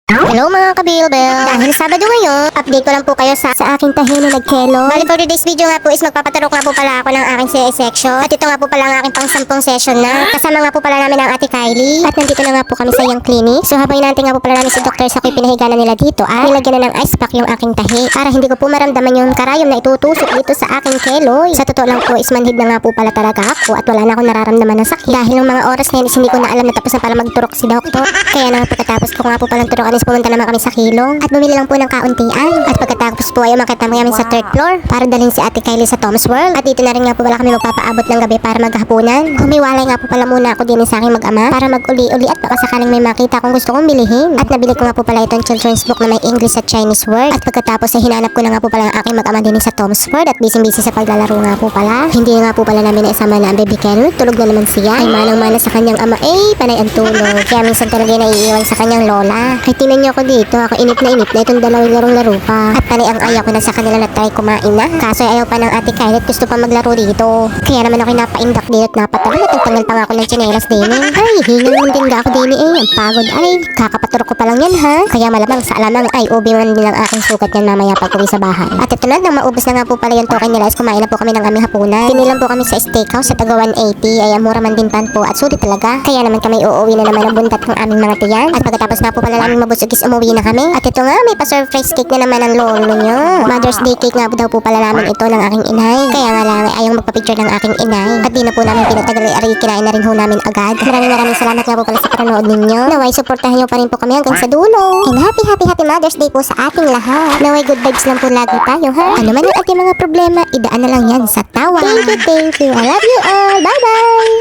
Hello mga kabilbel! Dahil Sabado ngayon, update ko lang po kayo sa aking tahi na nagkelo. Bali for today's video nga po is magpapaturok nga po pala ako ng aking CA section. At ito nga po pala ang aking pang 10 session na. Kasama nga po pala namin ang ate Kylie. At nandito na nga po kami sa iyang clinic. So habang inaantay nga po pala namin si Dr. Sakoy pinahiga na nila dito at nilagyan na ng ice pack yung aking tahi. Para hindi ko po maramdaman yung karayom na itutusok dito sa aking keloy. Sa totoo lang po is manhid na nga po pala talaga ako at wala na akong nararamdaman ng sakit. Dahil ng mga oras ngayon is hindi ko na alam na tapos na pala magturok si Dr. Kaya na pagkatapos ko nga po palang turokan is pumunta naman kami sa kilong at bumili lang po ng kauntian. At pagkatapos po ay umakyat namin sa third floor para dalhin si ate Kylie sa Tom's World. At dito na rin nga po pala kami magpapaabot ng gabi para maghapunan. Humiwalay nga po pala muna ako din sa aking mag-ama para mag-uli-uli at baka sakaling may makita kung gusto kong bilihin. At nabili ko nga po pala itong children's book na may English at Chinese word. At pagkatapos ay hinanap ko na nga po pala ang aking mag-ama din sa Tom's World at busy-busy sa paglalaro nga po pala. Hindi nga po pala namin naisama na ang baby Ken. Tulog na naman siya. Ay manang-mana sa kanyang ama panay ang tulog. Kaya minsan talaga naiiwan sa kanyang lola. Ay tinan niyo ako dito. Ako inip na itong dalawang larong-laro pa. At panay ang ayaw ko na sa kanila na try kumain na. Kaso ayaw pa ng ate Kylie at gusto pa maglaro dito. Kaya naman ako napaindak dito at napatagal at tanggal pa nga ako ng tsinelas din Ay, hingal mo din ako din Ang pagod ay. Kakapaturok ko pa lang yan ha. Kaya malamang sa alamang ay ubi man din ang aking sukat yan mamaya pag uwi sa bahay. At ito na, nang maubos na nga po pala yung token nila is kumain na po kami ng aming hapunan. Pinilang po kami sa steakhouse sa taga 180. Ay mura man din pan po at sulit talaga. Kaya naman kami uuwi na naman ang buntat ng aming mga tiyan. At pagkatapos nga po pala namin mabusog is umuwi na kami. At ito nga, may pa-surprise cake na naman ang lolo nyo. Mother's Day cake nga daw po pala namin ito ng aking inay. Kaya nga lang ayaw magpa-picture ng aking inay. At di na po namin pinatagal ay kinain na rin ho namin agad. Maraming salamat nga po pala sa panonood ninyo. Naway supportahan nyo pa rin po kami hanggang sa dulo. And happy Mother's Day po sa ating lahat. Naway good vibes lang po lagi tayo ha. Ano man yung ating mga problema, idaan na lang yan sa tawa. Thank you. I love you all. Bye bye.